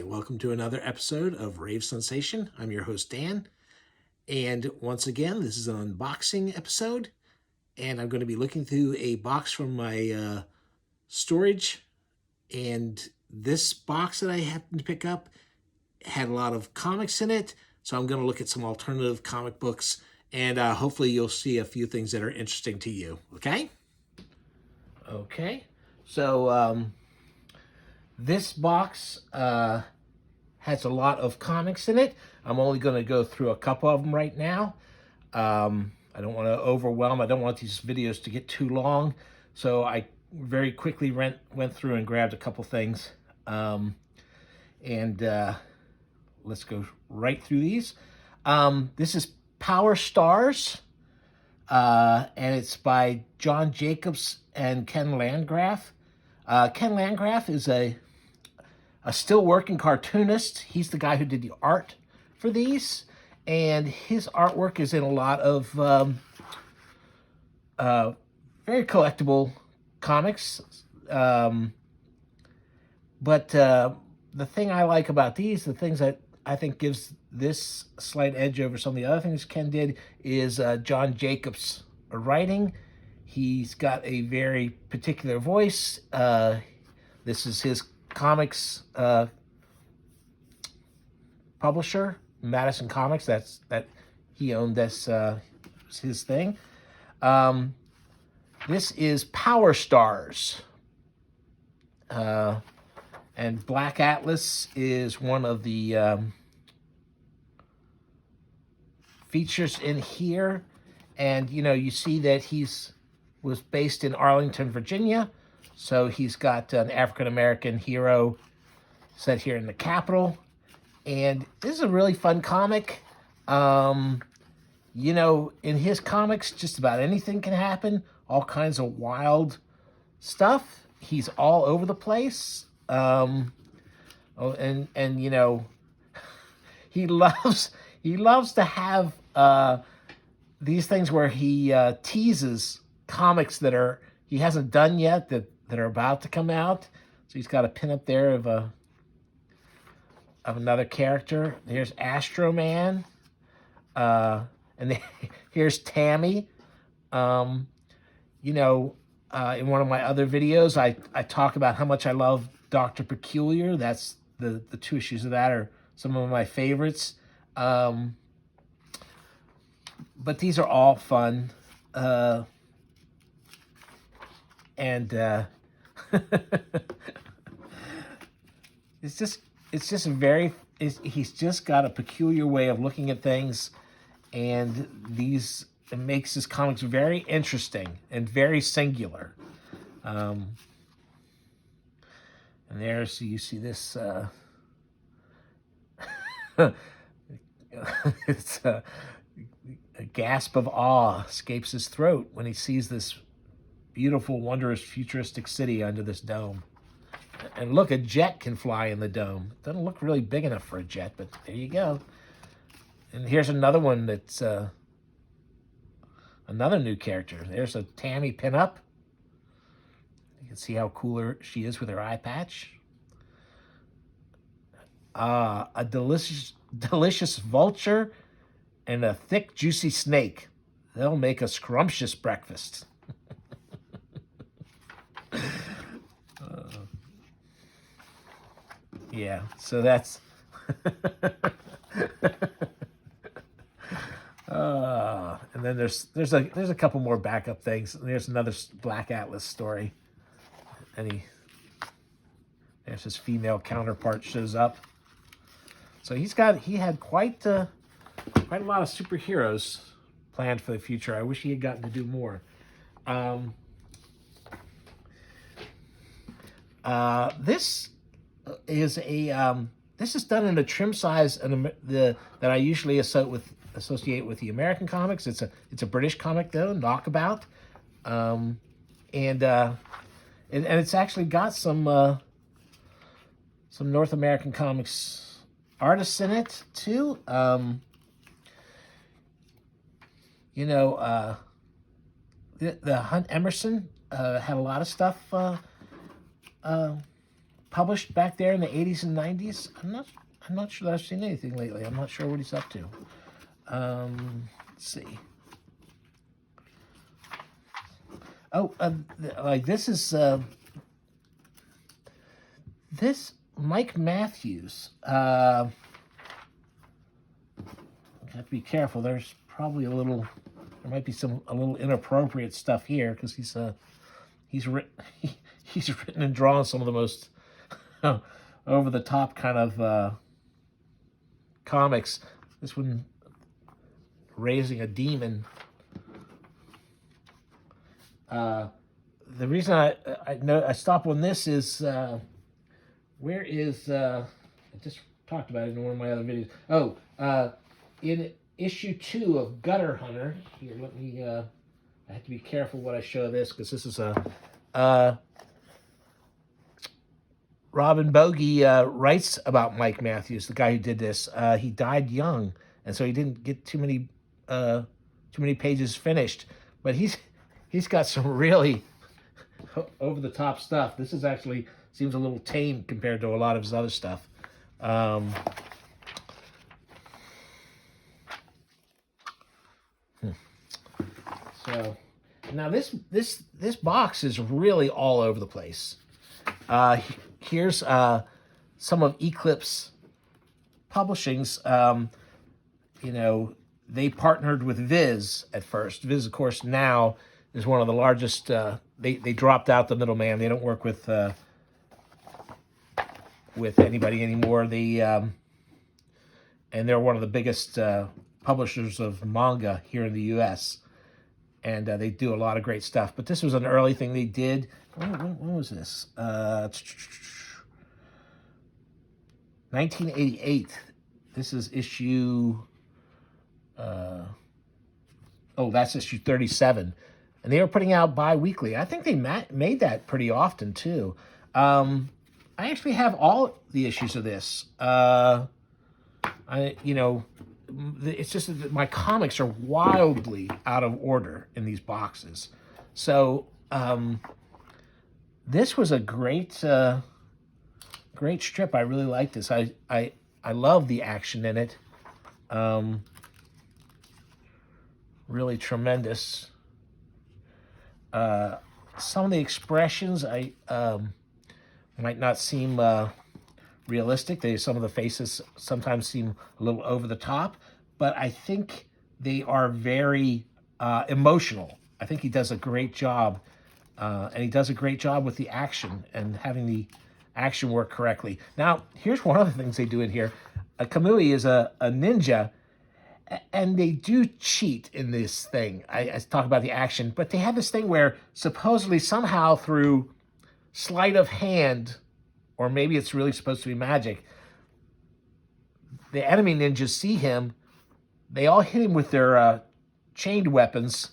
welcome to another episode of Rave Sensation. I'm your host, Dan. And once again, this is an unboxing episode. And I'm going to be looking through a box from my storage. And this box that I happened to pick up had a lot of comics in it. So I'm going to look at some alternative comic books. And hopefully you'll see a few things that are interesting to you. Okay? Okay. So this box has a lot of comics in it. I'm only going to go through a couple of them right now. I don't want to overwhelm. I don't want these videos to get too long. So I very quickly went through and grabbed a couple things. Let's go right through these. This is Power Stars. And it's by John Jacobs and Ken Landgraf. Ken Landgraf is a still working cartoonist. He's the guy who did the art for these, and his artwork is in a lot of very collectible comics. But the thing I like about these, the things that I think gives this slight edge over some of the other things Ken did, is John Jacobs' writing. He's got a very particular voice. This is his comics publisher, Madison Comics. That he owned. This his thing. This is Power Stars, and Black Atlas is one of the features in here. And you see that was based in Arlington, Virginia. So he's got an African-American hero set here in the Capitol. And this is a really fun comic. In his comics, just about anything can happen. All kinds of wild stuff. He's all over the place. He loves to have these things where he teases comics that he hasn't done yet, that are about to come out. So he's got a pin up there of another character. Here's Astro Man, and here's Tammy. In one of my other videos, I talk about how much I love Dr. Peculiar. That's the two issues of that are some of my favorites. But these are all fun. He's just got a peculiar way of looking at things, and it makes his comics very interesting and very singular. And so you see this. It's a gasp of awe escapes his throat when he sees this beautiful, wondrous, futuristic city under this dome. And look, a jet can fly in the dome. It doesn't look really big enough for a jet, but there you go. And here's another one that's another new character. There's a Tammy pinup. You can see how cool she is with her eye patch. A delicious vulture and a thick, juicy snake. They'll make a scrumptious breakfast. Yeah, so that's and then there's a couple more backup things. There's another Black Atlas story, and there's his female counterpart shows up. So he had quite a lot of superheroes planned for the future. I wish he had gotten to do more. This is this is done in a trim size that I usually associate with the American comics. It's a British comic though, Knockabout, and it's actually got some North American comics artists in it too. The Hunt Emerson had a lot of stuff published back there in the 80s and 90s. I'm not sure that I've seen anything lately. I'm not sure what he's up to. Let's see. Oh, like this is this Mike Matthews. I have to be careful. There's probably there might be a little inappropriate stuff here because he's written he's written and drawn some of the most over the top kind of comics. This one, raising a demon. The reason I stop on this is where is I just talked about it in one of my other videos. Oh, in issue 2 of Gutter Hunter. Here, let me. I have to be careful what I show this because this is a. Robin Bogey writes about Mike Matthews, the guy who did this. He died young, and so he didn't get too many pages finished. But he's got some really over the top stuff. This is actually seems a little tame compared to a lot of his other stuff. So now this box is really all over the place. Here's some of Eclipse Publishing's. They partnered with Viz at first. Viz, of course, now is one of the largest. They dropped out the middleman. They don't work with anybody anymore. And they're one of the biggest publishers of manga here in the U.S. And they do a lot of great stuff. But this was an early thing they did. When was this? 1988. This is issue. That's issue 37. And they were putting out bi-weekly. I think they made that pretty often, too. I actually have all the issues of this. It's just that my comics are wildly out of order in these boxes. So this was a great strip. I really like this. I love the action in it. Really tremendous. Some of the expressions might not seem realistic. Some of the faces sometimes seem a little over the top, but I think they are very emotional. I think he does a great job, and he does a great job with the action and having the action work correctly. Now, here's one of the things they do in here. Kamui is a ninja, and they do cheat in this thing. I talk about the action, but they have this thing where supposedly somehow through sleight of hand, or maybe it's really supposed to be magic, the enemy ninjas see him, they all hit him with their chained weapons,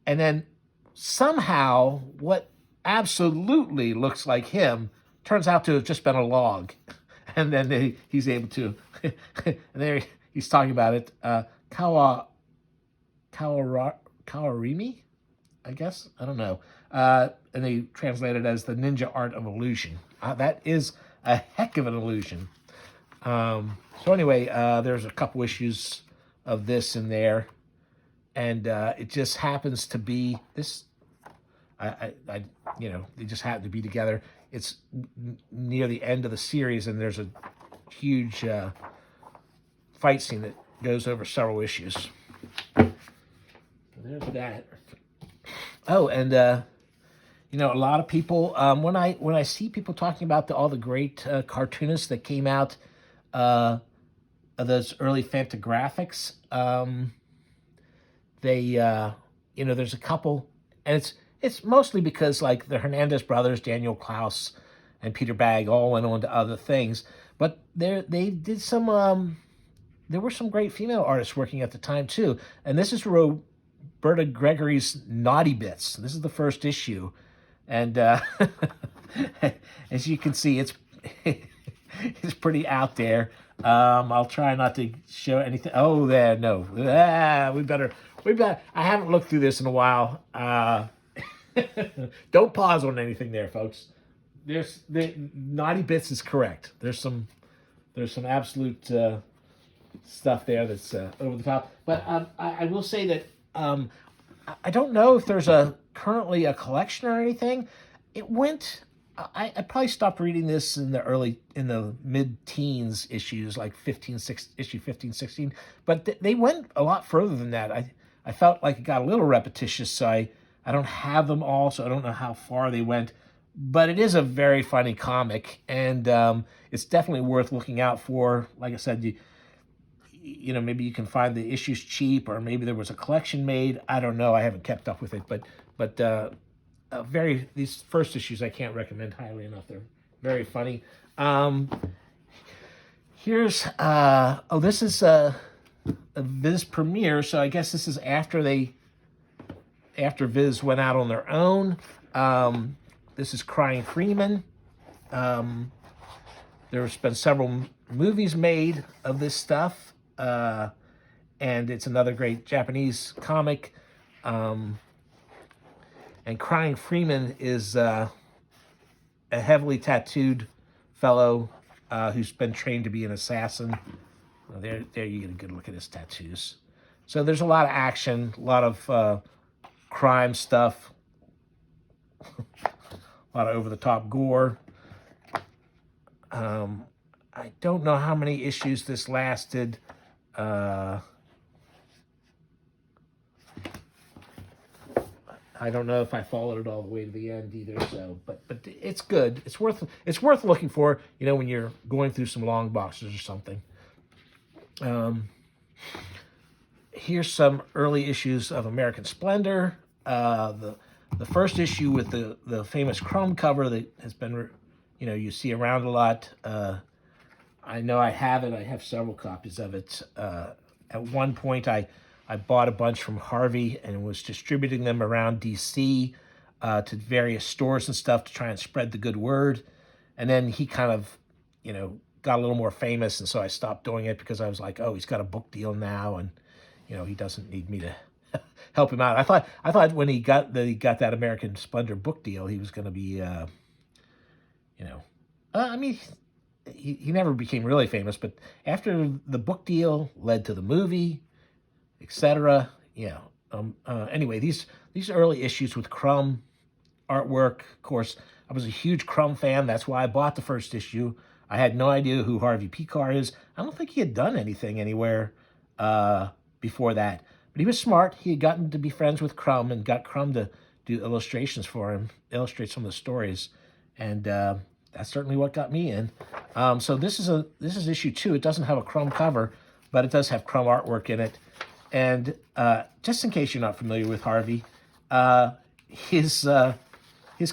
and then somehow what absolutely looks like him turns out to have just been a log. And then he's able to, and there he's talking about it, Kawarimi, I guess? I don't know. And they translate it as the ninja art of illusion. That is a heck of an illusion. So anyway, there's a couple issues of this in there. And it just happens to be this. They just happen to be together. It's near the end of the series, and there's a huge fight scene that goes over several issues. There's that. Oh, and a lot of people when I see people talking about all the great cartoonists that came out of those early Fantagraphics, there's a couple, and it's mostly because like the Hernandez brothers, Daniel Klaus and Peter Bagge, all went on to other things. But they did some. There were some great female artists working at the time too. And this is Roberta Gregory's Naughty Bits. This is the first issue, and as you can see, it's pretty out there. I'll try not to show anything. Oh, there, no. We better. I haven't looked through this in a while. Don't pause on anything there, folks. there's the naughty bits is correct. There's some absolute stuff there that's over the top. But I will say that I don't know if there's currently a collection or anything. It went. I probably stopped reading this in the mid-teens issues, like issue 15, 16. But they went a lot further than that. I felt like it got a little repetitious, so I don't have them all, so I don't know how far they went. But it is a very funny comic, and it's definitely worth looking out for. Like I said, you know, maybe you can find the issues cheap, or maybe there was a collection made. I don't know. I haven't kept up with it, but these first issues I can't recommend highly enough. They're very funny. Here's this is a Viz premiere, so I guess this is after Viz went out on their own. This is Crying Freeman. There's been several movies made of this stuff, and it's another great Japanese comic. And Crying Freeman is a heavily tattooed fellow who's been trained to be an assassin. Well, there you get a good look at his tattoos. So there's a lot of action, a lot of crime stuff, a lot of over-the-top gore. I don't know how many issues this lasted. I don't know if I followed it all the way to the end either. So, but it's good. It's worth looking for. You know, when you're going through some long boxes or something. Here's some early issues of American Splendor. The first issue with the famous Crumb cover that has been, you know, you see around a lot. I know I have it. I have several copies of it. At one point, I bought a bunch from Harvey and was distributing them around DC to various stores and stuff to try and spread the good word. And then he kind of, you know, got a little more famous, and so I stopped doing it because I was like, oh, he's got a book deal now, and you know, he doesn't need me to help him out. I thought when he got that American Splendor book deal, he was going to be, you know, I mean, he never became really famous, but after the book deal led to the movie, etc. Yeah. Anyway, these early issues with Crumb artwork, of course, I was a huge Crumb fan. That's why I bought the first issue. I had no idea who Harvey Picar is. I don't think he had done anything anywhere before that. But he was smart. He had gotten to be friends with Crumb and got Crumb to do illustrations for him, illustrate some of the stories. And that's certainly what got me in. So this is issue 2. It doesn't have a Crumb cover, but it does have Crumb artwork in it. And just in case you're not familiar with Harvey, his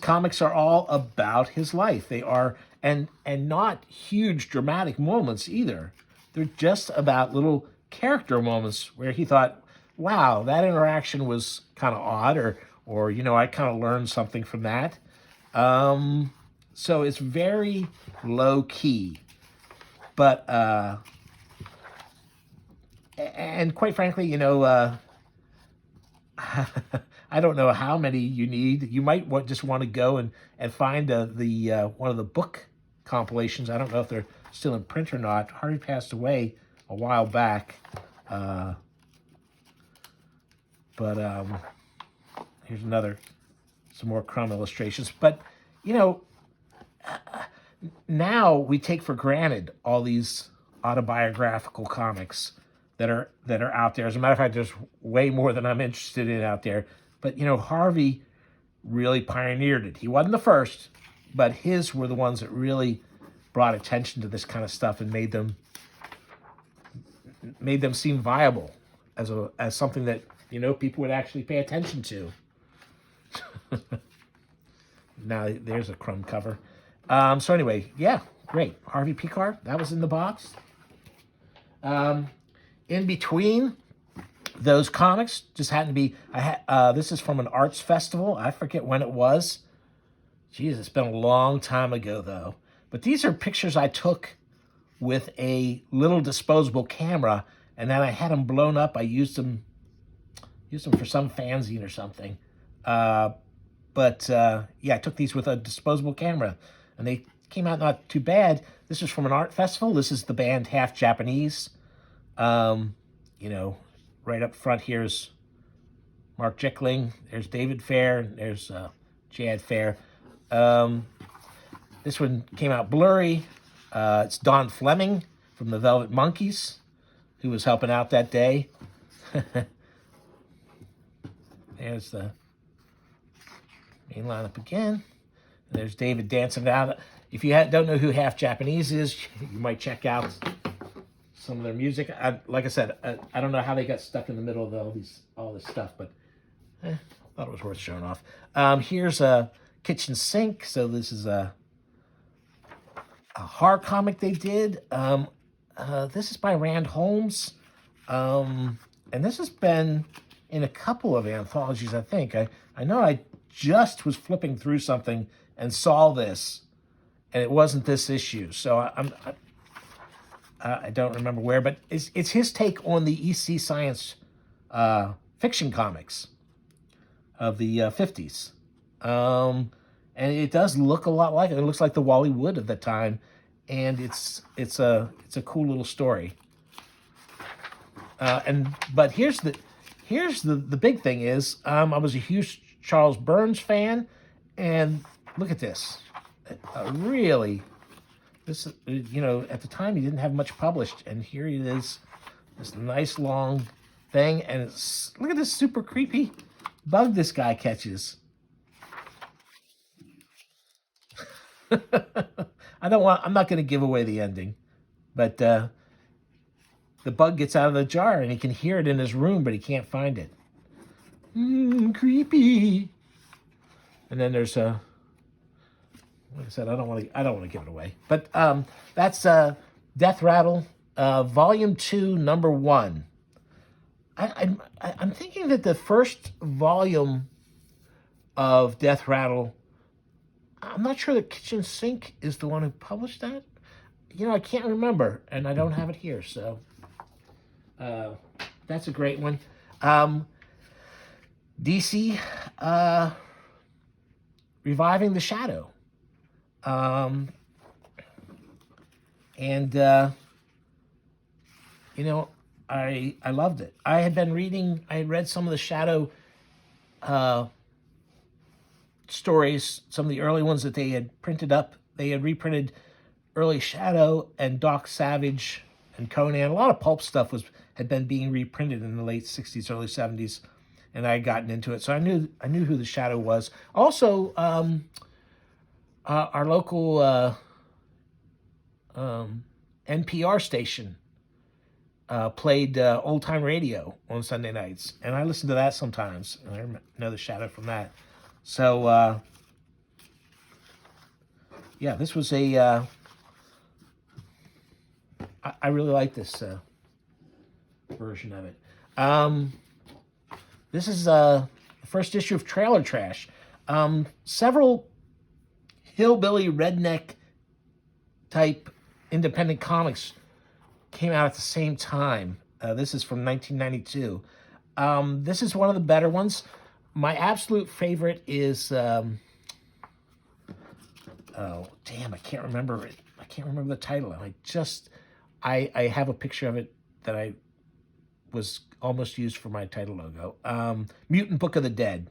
comics are all about his life. They are, and not huge dramatic moments either. They're just about little character moments where he thought, wow, that interaction was kind of odd, or you know, I kind of learned something from that. So it's very low key, but and quite frankly, you know, I don't know how many you need. You might just want to go and find the one of the book compilations. I don't know if they're still in print or not. Harvey passed away a while back. But here's some more Crumb illustrations. But, you know, now we take for granted all these autobiographical comics that are out there. As a matter of fact, there's way more than I'm interested in out there. But, you know, Harvey really pioneered it. He wasn't the first, but his were the ones that really brought attention to this kind of stuff and made them seem viable as something that, you know, people would actually pay attention to. Now there's a Crumb cover. So anyway, yeah, great. Harvey Picar, that was in the box. In between those comics, just happened to be, this is from an arts festival. I forget when it was. Jeez, it's been a long time ago though. But these are pictures I took with a little disposable camera, and then I had them blown up. I used them for some fanzine or something. Yeah, I took these with a disposable camera. and they came out not too bad. This is from an art festival. This is the band Half Japanese. You know, right up front here's Mark Jickling. There's David Fair. There's Jad Fair. This one came out blurry. It's Don Fleming from the Velvet Monkeys, who was helping out that day. There's the main lineup again. There's David dancing out. If you don't know who Half Japanese is, you might check out some of their music. Like I said, I don't know how they got stuck in the middle of all this stuff, but I thought it was worth showing off. Here's a kitchen sink. So this is a horror comic they did. This is by Rand Holmes, and this has been in a couple of anthologies, I think. I know I just was flipping through something and saw this, and it wasn't this issue, so I don't remember where, but it's his take on the EC science fiction comics of the 50s. And it does look a lot like it. It looks like the Wally Wood of the time, and it's a cool little story. But here's the big thing is, I was a huge Charles Burns fan, and look at this. Really, this, you know, at the time he didn't have much published, and here it is, this nice long thing, and look at this super creepy bug this guy catches. I'm not going to give away the ending, but the bug gets out of the jar and he can hear it in his room, but he can't find it. Creepy. And then there's like I said, I don't want to give it away, but that's Death Rattle, Volume 2, Number 1. I'm thinking that the first volume of Death Rattle, I'm not sure that Kitchen Sink is the one who published that. You know, I can't remember, and I don't have it here, so that's a great one. DC Reviving the Shadow. You know, I loved it. I had read some of the Shadow stories, some of the early ones that they had printed up. They had reprinted early Shadow and Doc Savage and Conan. A lot of pulp stuff had been being reprinted in the late 60s, early 70s, and I had gotten into it. So I knew who the Shadow was. Also, our local NPR station played old time radio on Sunday nights, and I listened to that sometimes. And I know the Shadow from that. So yeah, this was I really like this version of it. This is the first issue of Trailer Trash. Several hillbilly redneck type independent comics came out at the same time. This is from 1992. This is one of the better ones. My absolute favorite is oh damn, I can't remember it. I can't remember the title. I have a picture of it that I was almost used for my title logo. Mutant Book of the Dead.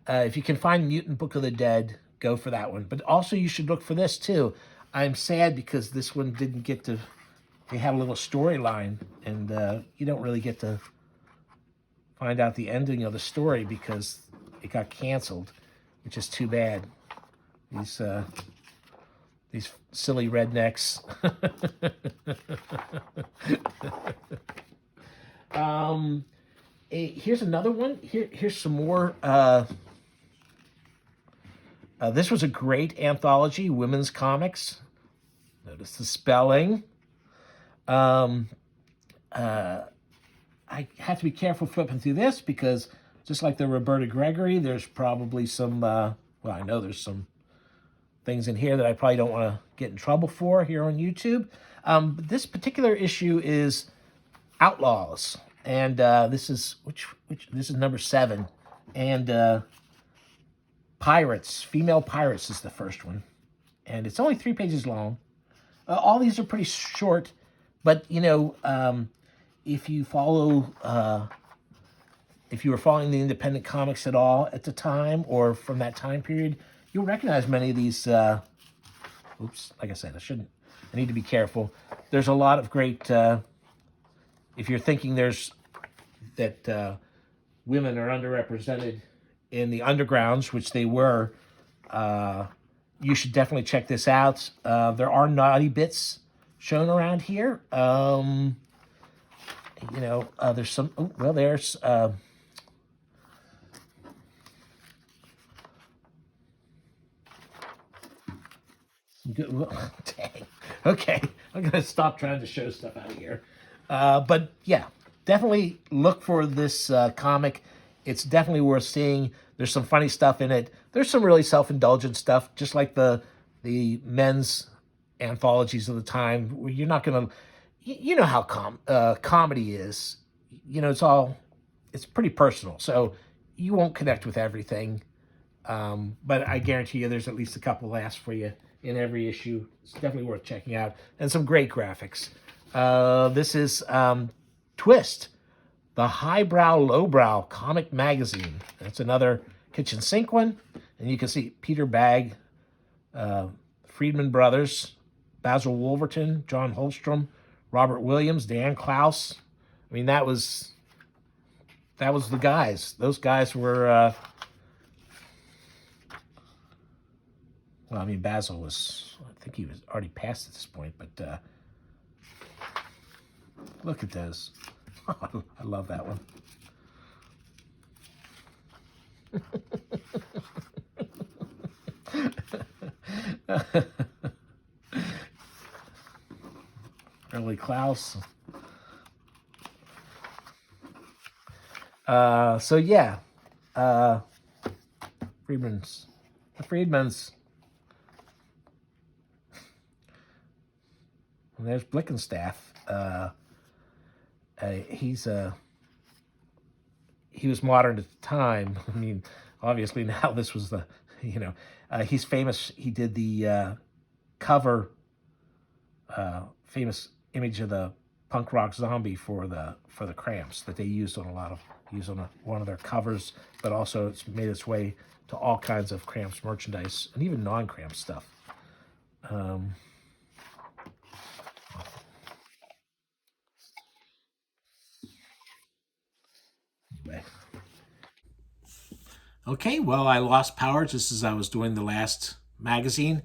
If you can find Mutant Book of the Dead, go for that one. But also you should look for this too. I'm sad because this one didn't get to. They had a little storyline, and you don't really get to find out the ending of the story because it got canceled, which is too bad. These silly rednecks. Here's another one. Here's some more. This was a great anthology, women's comics. Notice the spelling. I have to be careful flipping through this because just like the Roberta Gregory, there's probably some, well, I know there's some things in here that I probably don't want to get in trouble for here on YouTube. But this particular issue is Outlaws. And this is, this is number 7. And Pirates, Female Pirates is the first one. and it's only 3 pages long. All these are pretty short, but if you were following the independent comics at all at the time or from that time period, you'll recognize many of these. Oops, like I said, I need to be careful. There's a lot of great. If you're thinking that women are underrepresented in the undergrounds, which they were, you should definitely check this out. There are naughty bits shown around here. There's some. Oh, well, there's. Dang. Okay, I'm gonna stop trying to show stuff out here. But yeah, definitely look for this comic. It's definitely worth seeing. There's some funny stuff in it. There's some really self-indulgent stuff, just like the men's anthologies of the time. Where you're not gonna, you know how comedy is. It's pretty personal, so you won't connect with everything. But I guarantee you, there's at least a couple laughs for you in every issue. It's definitely worth checking out, and some great graphics. This is Twist, the highbrow, lowbrow comic magazine. It's another kitchen sink one, and you can see Peter Bagge, Freeman brothers, Basil Wolverton, John Holstrom, Robert Williams, Dan Klaus. I mean, that was the guys. Those guys were. Well, I mean, Basil was, I think he was already past at this point, but look at those. I love that one. Early Klaus. So yeah, the Freedmans. And there's Blickenstaff. He was modern at the time. I mean, obviously now this was he's famous. He did the cover, famous image of the punk rock zombie for the Cramps that they used on one of their covers, but also it's made its way to all kinds of Cramps merchandise and even non-Cramps stuff. Okay, well, I lost power just as I was doing the last magazine,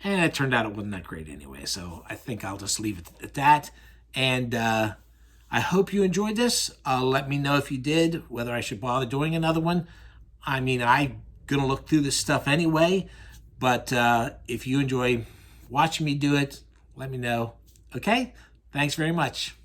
and it turned out it wasn't that great anyway, so I think I'll just leave it at that. And I hope you enjoyed this. Let me know if you did, whether I should bother doing another one. I mean, I'm going to look through this stuff anyway, but if you enjoy watching me do it, let me know. Okay? Thanks very much.